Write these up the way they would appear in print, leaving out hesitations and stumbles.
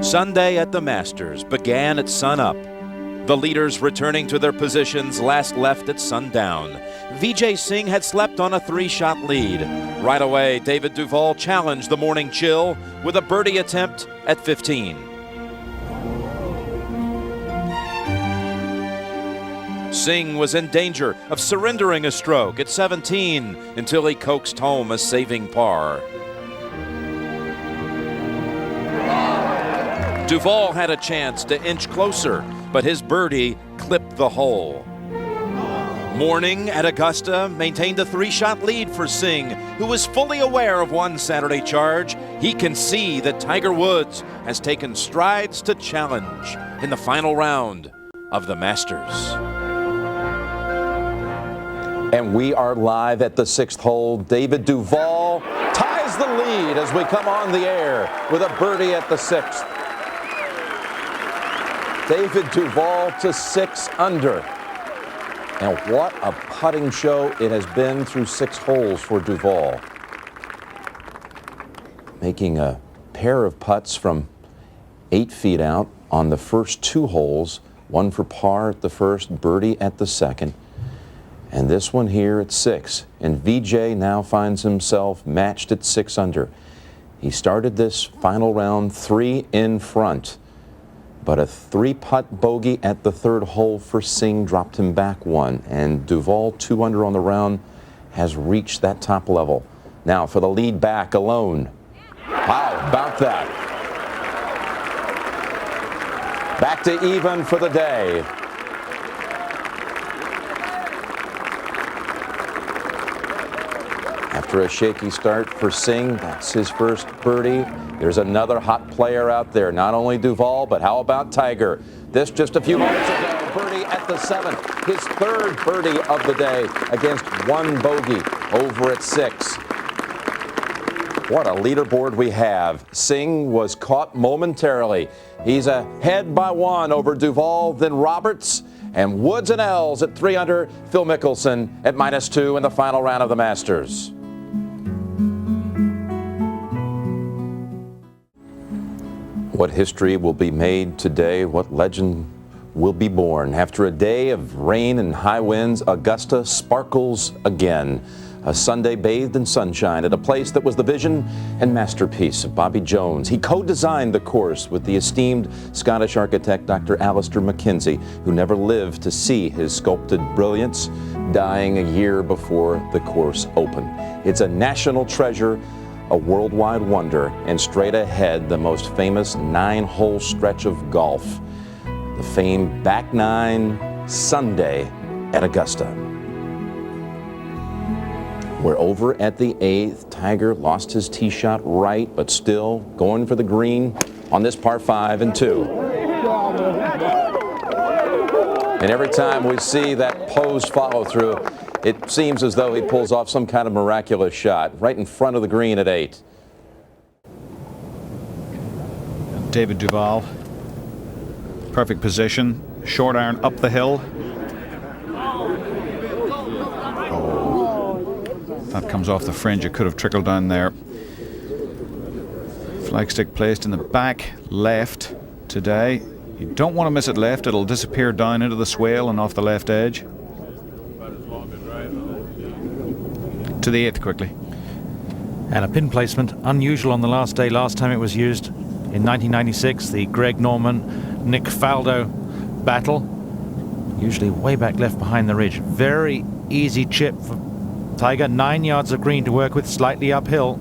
Sunday at the Masters began at sunup. The leaders returning to their positions last left at sundown. Vijay Singh had slept on a 3-shot lead. Right away, David Duval challenged the morning chill with a birdie attempt at 15. Singh was in danger of surrendering a stroke at 17 until he coaxed home a saving par. Duval had a chance to inch closer, but his birdie clipped the hole. Morning at Augusta maintained a 3-shot lead for Singh, who was fully aware of one Saturday charge. He can see that Tiger Woods has taken strides to challenge in the final round of the Masters. And we are live at the 6th hole. David Duval ties the lead as we come on the air with a birdie at the 6th. David Duval to 6 under. And what a putting show it has been through 6 holes for Duval. Making a pair of putts from 8 feet out on the first 2 holes. One for par at the first, birdie at the second. And this one here at 6. And Vijay now finds himself matched at 6 under. He started this final round 3 in front. But a 3-putt bogey at the 3rd hole for Singh dropped him back 1. And Duval, 2 under on the round, has reached that top level. Now for the lead back alone. How about that? Back to even for the day. After a shaky start for Singh, that's his first birdie. There's another hot player out there, not only Duval, but how about Tiger? This just a few moments ago, birdie at the 7th, his 3rd birdie of the day against 1 bogey over at 6. What a leaderboard we have. Singh was caught momentarily. He's ahead by 1 over Duval, then Roberts, and Woods and Els at 3 under, Phil Mickelson at -2 in the final round of the Masters. What history will be made today? What legend will be born? After a day of rain and high winds, Augusta sparkles again. A Sunday bathed in sunshine at a place that was the vision and masterpiece of Bobby Jones. He co-designed the course with the esteemed Scottish architect Dr. Alistair Mackenzie, who never lived to see his sculpted brilliance, dying a year before the course opened. It's a national treasure, a worldwide wonder, and straight ahead, the most famous 9-hole stretch of golf. The famed Back Nine Sunday at Augusta. We're over at the 8th. Tiger lost his tee shot right, but still going for the green on this par 5 and 2. And every time we see that posed follow through, it seems as though he pulls off some kind of miraculous shot right in front of the green at 8. David Duval, perfect position, short iron up the hill. That comes off the fringe. It could have trickled down there. Flagstick placed in the back left today. You don't want to miss it left. It'll disappear down into the swale and off the left edge. To the 8th quickly. And a pin placement unusual on the last day. Last time it was used in 1996, the Greg Norman, Nick Faldo battle. Usually way back left behind the ridge. Very easy chip for Tiger. 9 yards of green to work with, slightly uphill.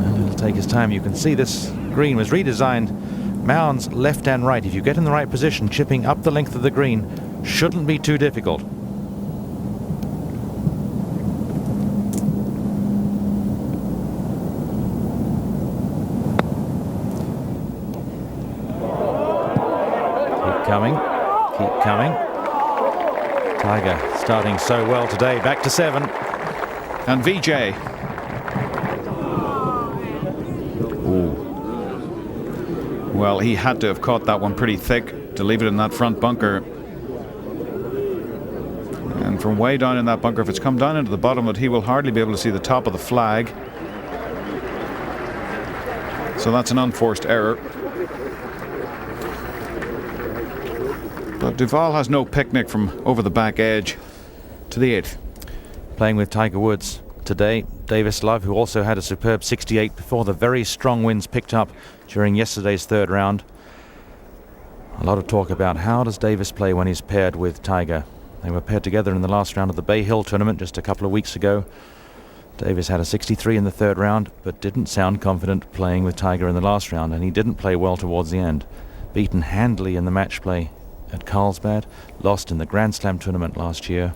And it'll take his time. You can see this green was redesigned mounds left and right. If you get in the right position, chipping up the length of the green shouldn't be too difficult. Keep coming, keep coming. Tiger starting so well today, back to 7. And Vijay. Ooh. Well, he had to have caught that one pretty thick to leave it in that front bunker. And from way down in that bunker, if it's come down into the bottom of it, he will hardly be able to see the top of the flag. So that's an unforced error. But Duval has no picnic from over the back edge to the 8th. Playing with Tiger Woods today, Davis Love, who also had a superb 68 before the very strong winds picked up during yesterday's third round. A lot of talk about how does Davis play when he's paired with Tiger. They were paired together in the last round of the Bay Hill tournament just a couple of weeks ago. Davis had a 63 in the third round, but didn't sound confident playing with Tiger in the last round, and he didn't play well towards the end. Beaten handily in the match play at Carlsbad, lost in the Grand Slam tournament last year.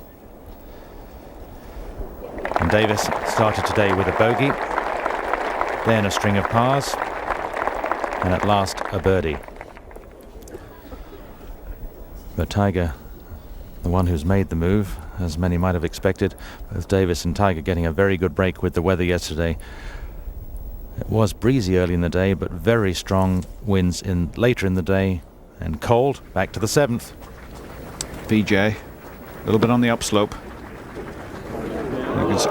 And Davis started today with a bogey, then a string of pars, and at last a birdie. But Tiger, the one who's made the move, as many might have expected, both Davis and Tiger getting a very good break with the weather yesterday. It was breezy early in the day, but very strong winds later in the day, and cold back to the 7th. VJ, a little bit on the upslope.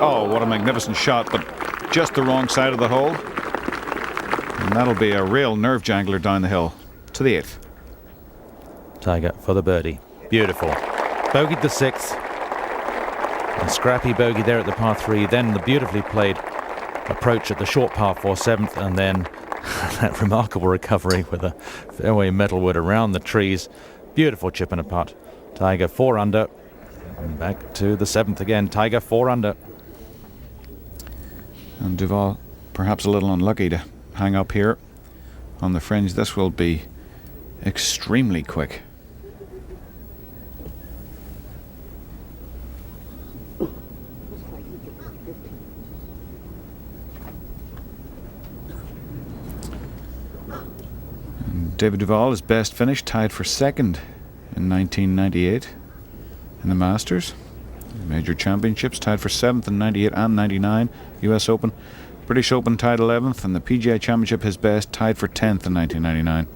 Oh, what a magnificent shot, but just the wrong side of the hole. And that'll be a real nerve jangler down the hill to the 8th. Tiger for the birdie. Beautiful. Bogeyed the 6th. A scrappy bogey there at the par 3. Then the beautifully played approach at the short par 4 7th. And then that remarkable recovery with a fairway metalwood around the trees. Beautiful chip and a putt. Tiger 4 under. And back to the 7th again. Tiger 4 under. And Duval perhaps a little unlucky to hang up here on the fringe. This will be extremely quick. And David Duval is best finish, tied for second in 1998 in the Masters. Major Championships, tied for 7th in 98 and 99. US Open, British Open tied 11th, and the PGA Championship his best, tied for 10th in 1999.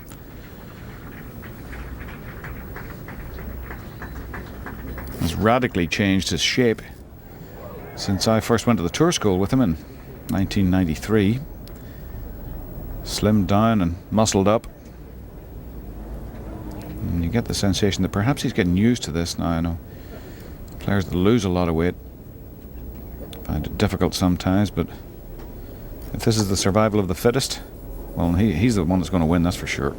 Has radically changed his shape since I first went to the tour school with him in 1993. Slimmed down and muscled up. And you get the sensation that perhaps he's getting used to this now. I know players that lose a lot of weight find it difficult sometimes, but if this is the survival of the fittest, well, he's the one that's going to win, that's for sure.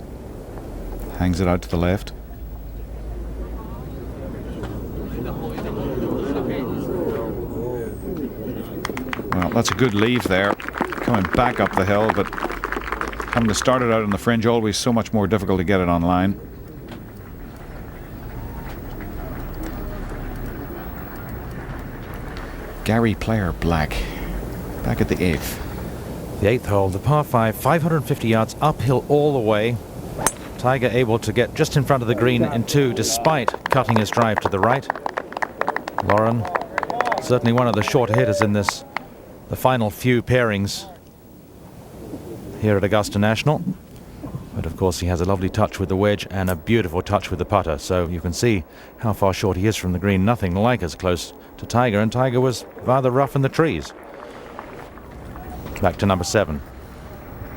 Hangs it out to the left. Well, that's a good leave there, coming back up the hill, but having to start it out on the fringe, always so much more difficult to get it on line. Gary Player Black, back at the 8th. The 8th hole, the par 5, 550 yards uphill all the way. Tiger able to get just in front of the green in 2 despite cutting his drive to the right. Lauren, certainly one of the shorter hitters in the final few pairings here at Augusta National. But of course he has a lovely touch with the wedge and a beautiful touch with the putter, so you can see how far short he is from the green. Nothing like as close to Tiger, and Tiger was rather rough in the trees. Back to number 7.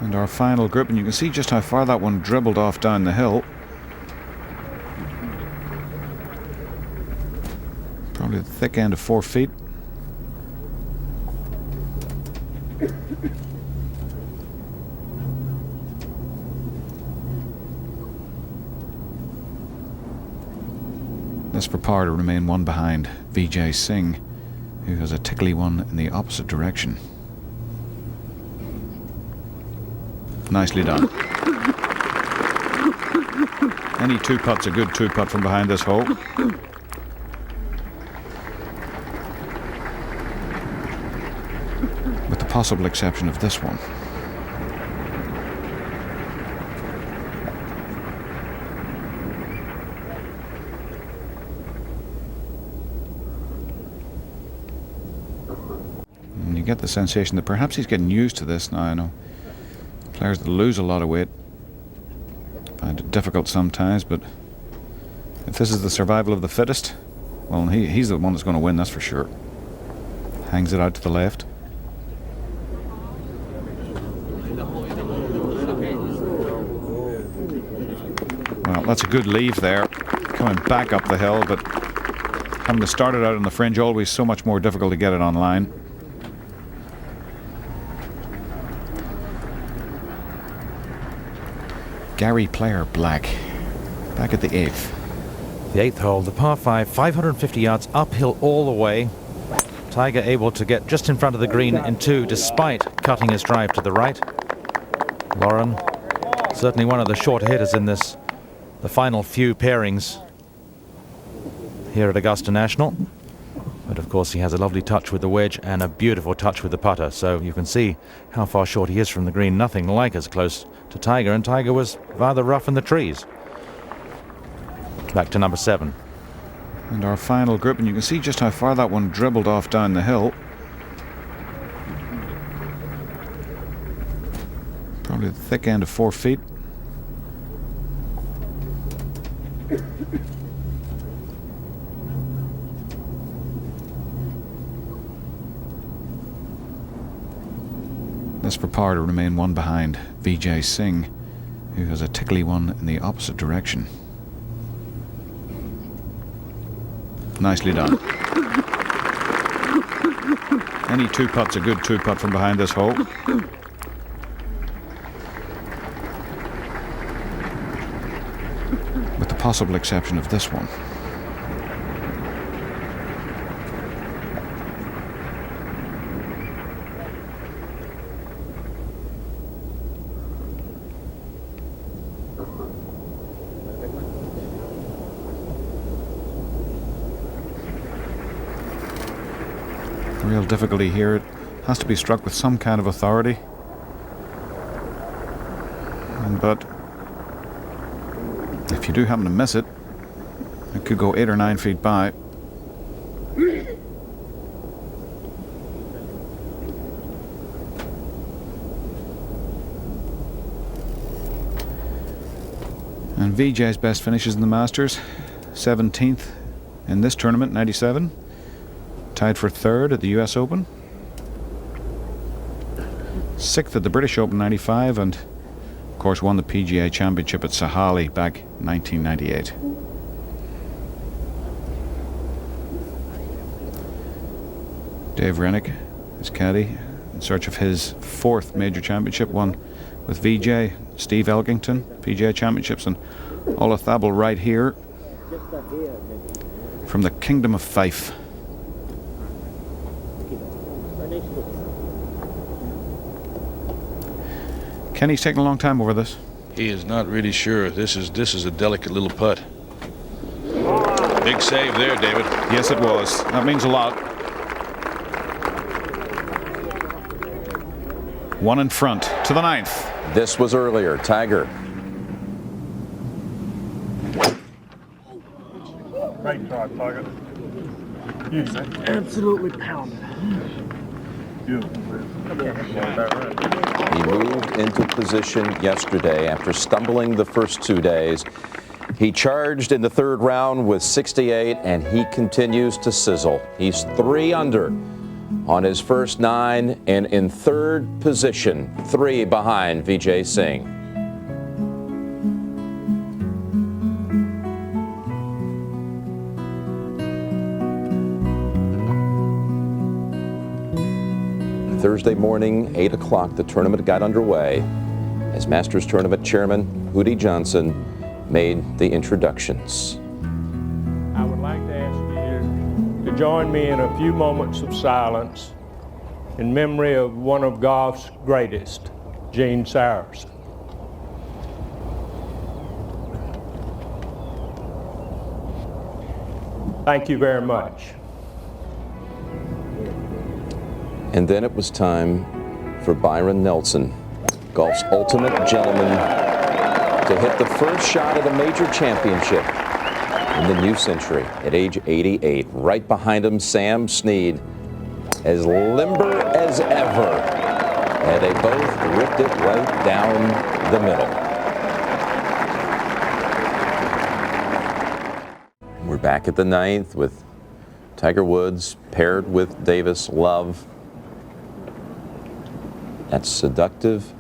And our final group, and you can see just how far that one dribbled off down the hill. Probably the thick end of 4 feet. This for par to remain 1 behind Vijay Singh, who has a tickly one in the opposite direction. Nicely done. Any 2-putt's a good 2-putt from behind this hole. With the possible exception of this one. And you get the sensation that perhaps he's getting used to this now. I know players that lose a lot of weight find it difficult sometimes, but if this is the survival of the fittest, well, he's the one that's going to win, that's for sure. Hangs it out to the left. That's a good leave there, coming back up the hill, but having to start it out on the fringe, always so much more difficult to get it on line. Gary Player Black, back at the 8th. The 8th hole, the par 5, 550 yards uphill all the way. Tiger able to get just in front of the green in 2 despite cutting his drive to the right. Lauren, certainly one of the shorter hitters in this, the final few pairings here at Augusta National. But of course he has a lovely touch with the wedge and a beautiful touch with the putter, so you can see how far short he is from the green. Nothing like as close to Tiger, and Tiger was rather rough in the trees. Back to number 7. And our final group, and you can see just how far that one dribbled off down the hill. Probably the thick end of 4 feet. This for par to remain 1 behind Vijay Singh, who has a tickly one in the opposite direction. Nicely done. Any 2-putt's a good 2-putt from behind this hole. With the possible exception of this one. Real difficulty here. It has to be struck with some kind of authority. But if you do happen to miss it, it could go 8 or 9 feet by. And Vijay's best finishes in the Masters, 17th in this tournament, 97. Tied for 3rd at the US Open. 6th at the British Open, 95, and of course won the PGA Championship at Sahalee back 1998. Dave Rennick, his caddy, in search of his 4th major championship, won with Vijay, Steve Elkington, PGA Championships, and Ola Thabel right here from the Kingdom of Fife. Kenny's taking a long time over this. He is not really sure. This is a delicate little putt. Big save there, David. Yes, it was. That means a lot. 1 in front to the 9th. This was earlier. Tiger. Great try, Tiger. Absolutely pounded. Beautiful. He moved into position yesterday after stumbling the first 2 days. He charged in the 3rd round with 68, and he continues to sizzle. He's 3 under on his first 9 and in 3rd position, 3 behind Vijay Singh. Thursday morning, 8 o'clock, the tournament got underway as Masters Tournament Chairman Hootie Johnson made the introductions. I would like to ask you to join me in a few moments of silence in memory of one of golf's greatest, Gene Sarazen. Thank you very much. And then it was time for Byron Nelson, golf's ultimate gentleman, to hit the first shot at a major championship in the new century at age 88. Right behind him, Sam Snead, as limber as ever. And they both ripped it right down the middle. We're back at the 9th with Tiger Woods paired with Davis Love. That seductive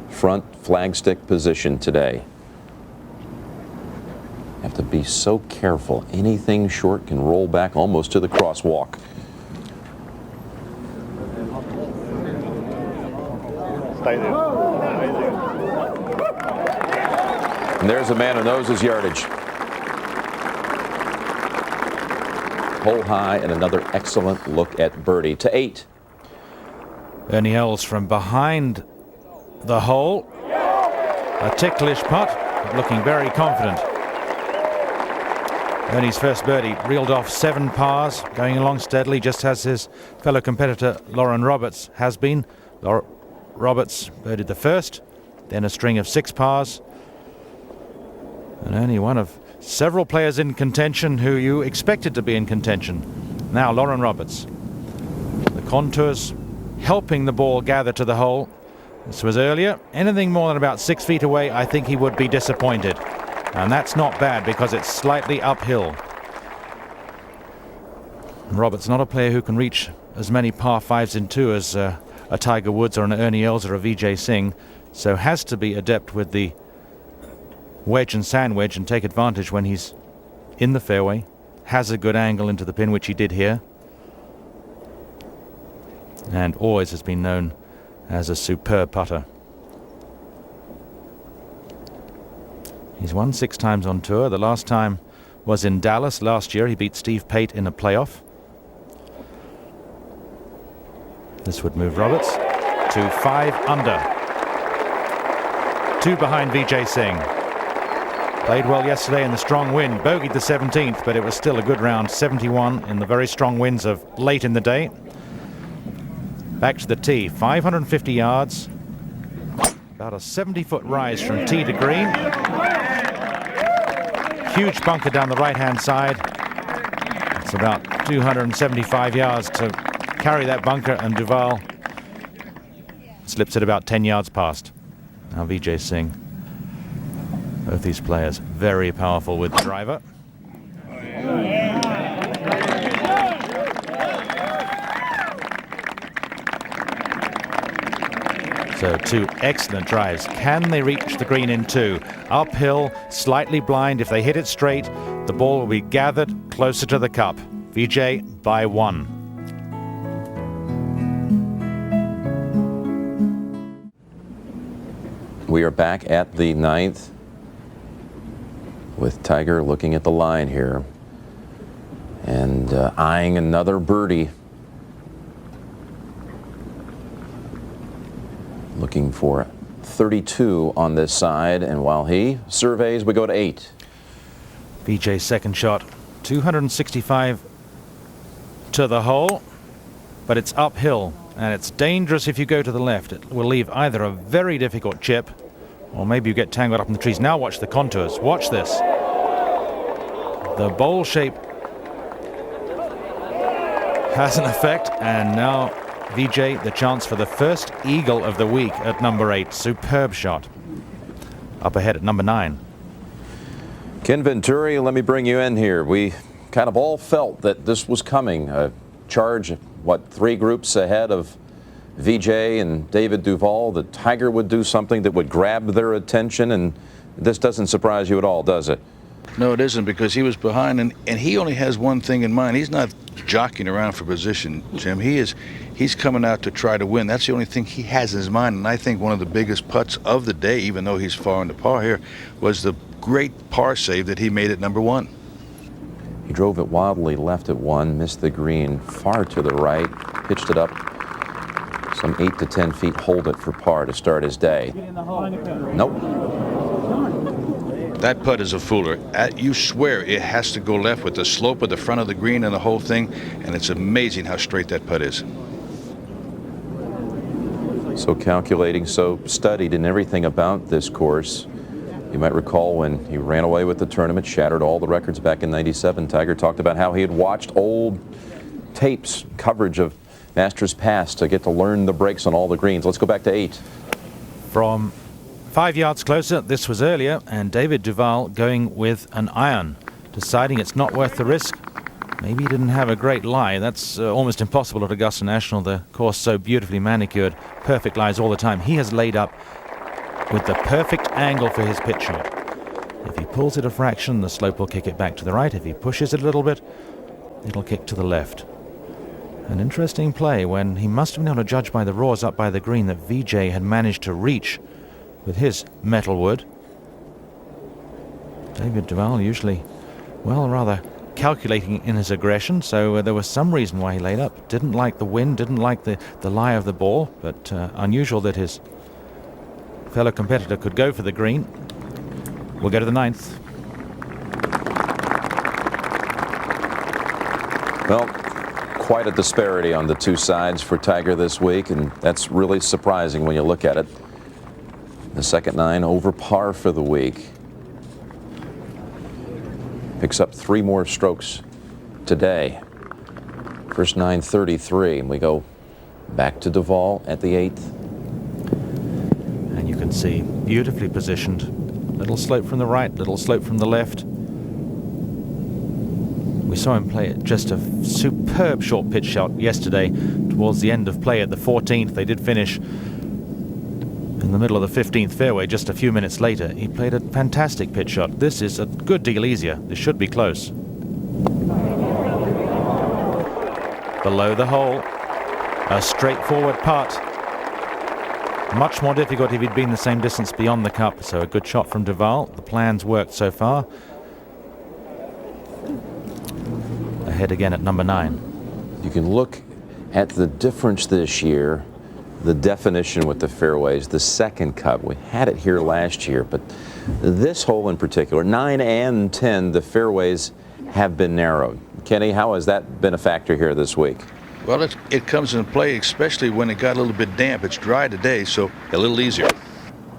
front flagstick position today. You have to be so careful. Anything short can roll back almost to the crosswalk. Stay there. And there's a man who knows his yardage. Hole high and another excellent look at birdie to 8. Ernie Els from behind the hole. A ticklish putt, but looking very confident. Ernie's first birdie reeled off 7 pars, going along steadily, just as his fellow competitor Lauren Roberts has been. Roberts birdied the first, then a string of 6 pars. And Ernie, one of several players in contention who you expected to be in contention. Now Lauren Roberts. The contours helping the ball gather to the hole. This was earlier. Anything more than about 6 feet away, I think he would be disappointed. And that's not bad because it's slightly uphill. Roberts not a player who can reach as many par 5s in 2 as a Tiger Woods or an Ernie Els or a Vijay Singh, so has to be adept with the wedge and sand wedge and take advantage when he's in the fairway, has a good angle into the pin, which he did here, and always has been known as a superb putter. He's won 6 times on tour. The last time was in Dallas last year. He beat Steve Pate in a playoff. This would move Roberts to 5 under. 2 behind Vijay Singh. Played well yesterday in the strong wind. Bogeyed the 17th, but it was still a good round. 71 in the very strong winds of late in the day. Back to the tee. 550 yards. About a 70-foot rise from tee to green. Huge bunker down the right-hand side. It's about 275 yards to carry that bunker, and Duval slips it about 10 yards past. Now Vijay Singh. Both these players very powerful with the driver. So 2 excellent drives. Can they reach the green in 2? Uphill, slightly blind. If they hit it straight, the ball will be gathered closer to the cup. Vijay by 1. We are back at the 9th with Tiger looking at the line here and eyeing another birdie. Looking for 32 on this side, and while he surveys, we go to 8. Vijay's second shot, 265 to the hole, but it's uphill, and it's dangerous if you go to the left. It will leave either a very difficult chip, or maybe you get tangled up in the trees. Now watch the contours. Watch this. The bowl shape has an effect, and now Vijay, the chance for the first eagle of the week at number 8. Superb shot. Up ahead at number 9. Ken Venturi, let me bring you in here. We kind of all felt that this was coming. A charge, 3 groups ahead of Vijay and David Duval, that Tiger would do something that would grab their attention, and this doesn't surprise you at all, does it? No, it isn't, because he was behind, and he only has one thing in mind. He's not jockeying around for position, Jim. He's coming out to try to win. That's the only thing he has in his mind, and I think one of the biggest putts of the day, even though he's far into par here, was the great par save that he made at number 1. He drove it wildly left at 1, missed the green far to the right, pitched it up some 8 to 10 feet, hold it for par to start his day. Nope. That putt is a fooler. You swear it has to go left with the slope of the front of the green and the whole thing, and it's amazing how straight that putt is. So calculating, so studied in everything about this course. You might recall when he ran away with the tournament, shattered all the records back in '97. Tiger talked about how he had watched old tapes, coverage of Masters past to get to learn the breaks on all the greens. Let's go back to 8. From 5 yards closer, this was earlier, and David Duval going with an iron, deciding it's not worth the risk. Maybe he didn't have a great lie. That's almost impossible at Augusta National. The course so beautifully manicured, perfect lies all the time. He has laid up with the perfect angle for his pitch shot. If he pulls it a fraction, the slope will kick it back to the right. If he pushes it a little bit, it'll kick to the left. An interesting play when he must have been able to judge by the roars up by the green that Vijay had managed to reach with his metalwood. David Duval usually, well, rather calculating in his aggression, so there was some reason why he laid up. Didn't like the wind, didn't like the lie of the ball, but unusual that his fellow competitor could go for the green. We'll go to the 9th. Well, quite a disparity on the two sides for Tiger this week, and that's really surprising when you look at it. The second 9 over par for the week. Picks up 3 more strokes today. First 9, 33, and we go back to Duval at the 8th. And you can see, beautifully positioned. Little slope from the right, little slope from the left. We saw him play just a superb short pitch shot yesterday towards the end of play at the 14th. They did finish in the middle of the 15th fairway just a few minutes later. He played a fantastic pitch shot. This is a good deal easier. This should be close. Below the hole, a straightforward putt. Much more difficult if he'd been the same distance beyond the cup. So a good shot from Duval. The plans worked so far. Ahead again at number 9. You can look at the difference this year, the definition with the fairways, the second cut. We had it here last year, but this hole in particular, 9 and 10, the fairways have been narrowed. Kenny, how has that been a factor here this week? Well, it comes into play, especially when it got a little bit damp. It's dry today, so a little easier.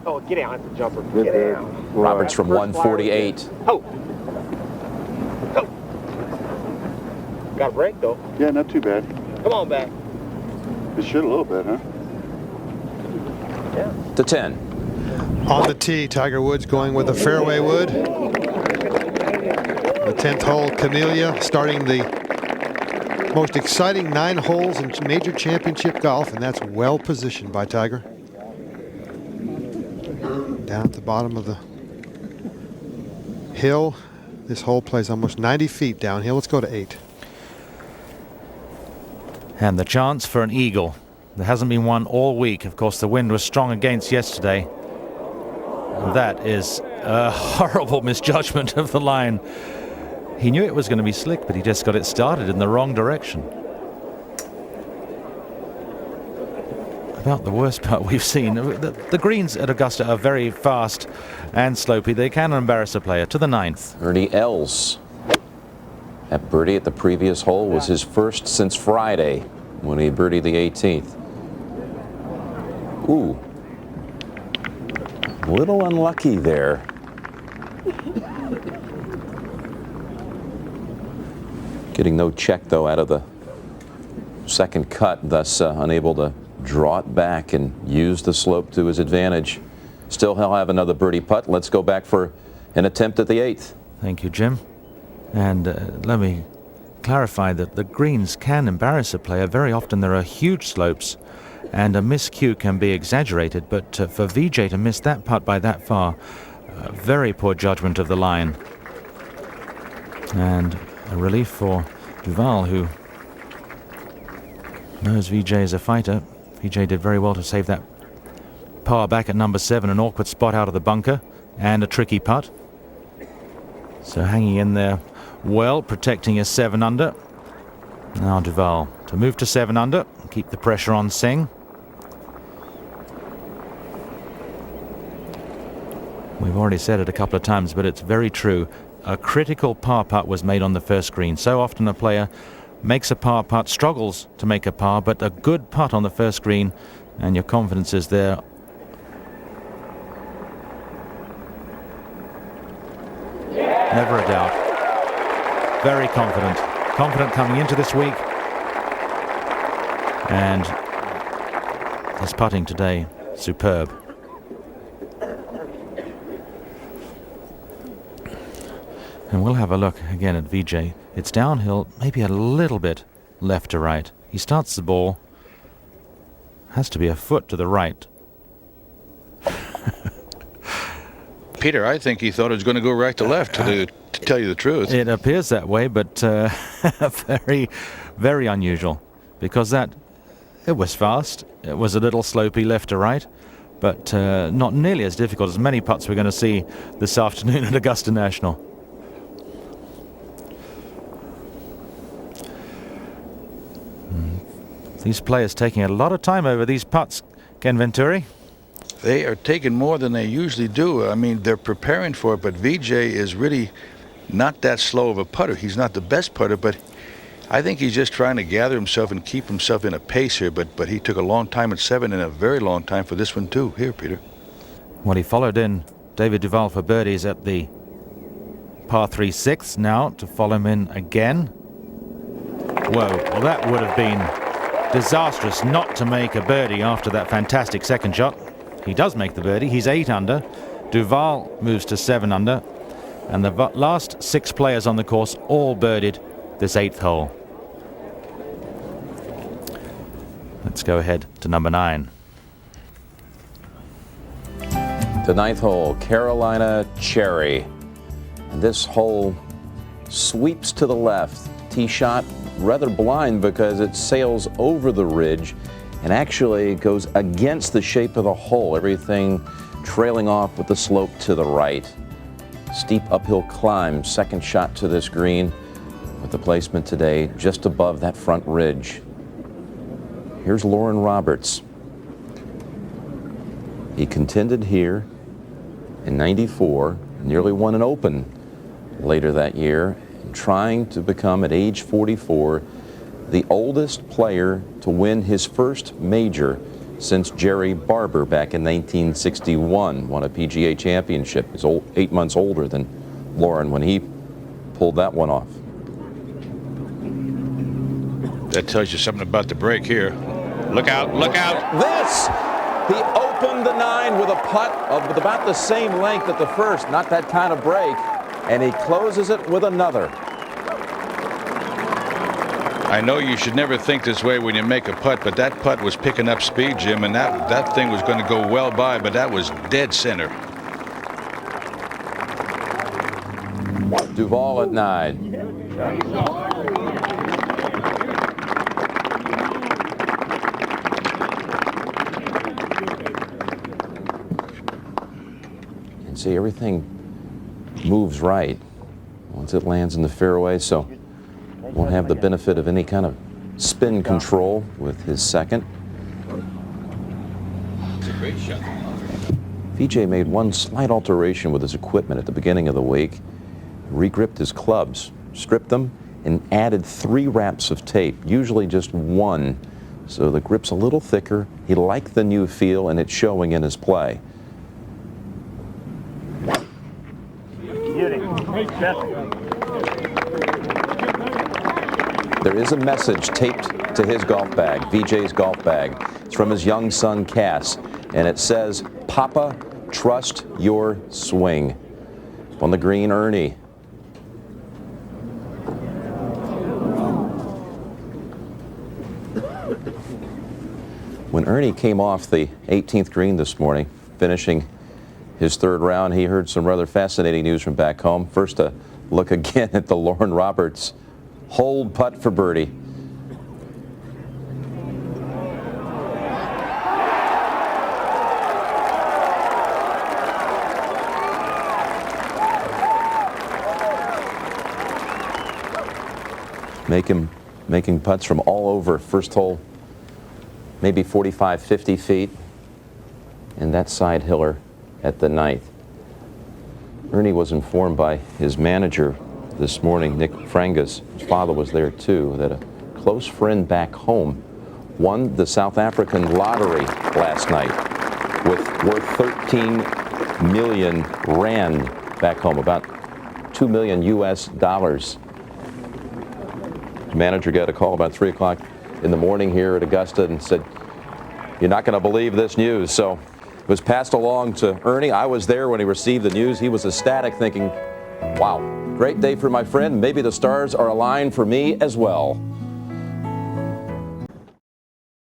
Oh, get out, jumper. Get out. Roberts from 148. Oh. Oh. Got a break, though. Yeah, not too bad. Come on back. It should a little bit, huh? Yeah. To 10. On the tee, Tiger Woods going with a fairway wood. The 10th hole, Camellia, starting the most exciting 9 holes in major championship golf, and that's well positioned by Tiger. Down at the bottom of the hill, this hole plays almost 90 feet downhill. Let's go to 8. And the chance for an eagle. There hasn't been one all week. Of course, the wind was strong against yesterday. And that is a horrible misjudgment of the line. He knew it was going to be slick, but he just got it started in the wrong direction. About the worst part we've seen. The greens at Augusta are very fast and slopey. They can embarrass a player. To the 9th. Ernie Els. That birdie at the previous hole was his first since Friday when he birdied the 18th. Ooh. A little unlucky there. Getting no check, though, out of the second cut, thus unable to draw it back and use the slope to his advantage. Still, he'll have another birdie putt. Let's go back for an attempt at the 8th. Thank you, Jim. And let me clarify that the greens can embarrass a player. Very often there are huge slopes, and a miscue can be exaggerated. But for Vijay to miss that putt by that far, very poor judgment of the line. And a relief for Duval, who knows Vijay is a fighter. Vijay did very well to save that par back at number 7, an awkward spot out of the bunker, and a tricky putt. So hanging in there well, protecting his 7 under. Now Duval to move to 7 under, keep the pressure on Singh. We've already said it a couple of times, but it's very true. A critical par putt was made on the first green. So often a player makes a par putt, struggles to make a par, but a good putt on the first green, and your confidence is there. Never a doubt. Very confident. Confident coming into this week. And his putting today, superb. And we'll have a look again at Vijay. It's downhill, maybe a little bit left to right. He starts the ball. Has to be a foot to the right. Peter, I think he thought it was going to go right to left, to tell you the truth. It appears that way, but very, very unusual, because it was fast. It was a little slopey left to right, but not nearly as difficult as many putts we're going to see this afternoon at Augusta National. These players taking a lot of time over these putts, Ken Venturi. They are taking more than they usually do. I mean, they're preparing for it, but VJ is really not that slow of a putter. He's not the best putter, but I think he's just trying to gather himself and keep himself in a pace here, but he took a long time at 7 and a very long time for this one too. Here, Peter. Well, he followed in David Duval for birdies at the par 3 6th now to follow him in again. Whoa, well, that would have been disastrous not to make a birdie after that fantastic second shot. He does make the birdie. He's 8 under. Duval moves to 7 under. And the last 6 players on the course all birdied this 8th hole. Let's go ahead to number 9. The 9th hole, Carolina Cherry. And this hole sweeps to the left. Tee shot rather blind because it sails over the ridge and actually goes against the shape of the hole. Everything trailing off with the slope to the right. Steep uphill climb, second shot to this green with the placement today just above that front ridge. Here's Loren Roberts. He contended here in '94, nearly won an Open later that year, trying to become, at age 44, the oldest player to win his first major since Jerry Barber back in 1961, won a PGA championship. He's 8 months older than Loren when he pulled that one off. That tells you something about the break here. Look out, look out. This! He opened the 9 with a putt of about the same length at the first, not that kind of break, and he closes it with another. I know you should never think this way when you make a putt, but that putt was picking up speed, Jim, and that thing was going to go well by, but that was dead center. Duval at 9. And see, everything moves right once it lands in the fairway, so won't have the benefit of any kind of spin control with his second. It's a great shot. VJ made one slight alteration with his equipment at the beginning of the week. Regripped his clubs, stripped them, and added 3 wraps of tape, usually just 1. So the grip's a little thicker. He liked the new feel, and it's showing in his play. There is a message taped to his golf bag, VJ's golf bag. It's from his young son, Cass, and it says, "Papa, trust your swing." On the green, Ernie. When Ernie came off the 18th green this morning, finishing his 3rd round, he heard some rather fascinating news from back home. First, a look again at the Loren Roberts hold putt for birdie. Making putts from all over. First hole, maybe 45, 50 feet. And that side hiller at the 9th. Ernie was informed by his manager this morning, Nick Frangus, his father was there too, that a close friend back home won the South African lottery last night worth 13 million rand back home, about $2 million US. The manager got a call about 3 o'clock in the morning here at Augusta and said, "You're not going to believe this news." So it was passed along to Ernie. I was there when he received the news. He was ecstatic, thinking, wow, great day for my friend. Maybe the stars are aligned for me as well.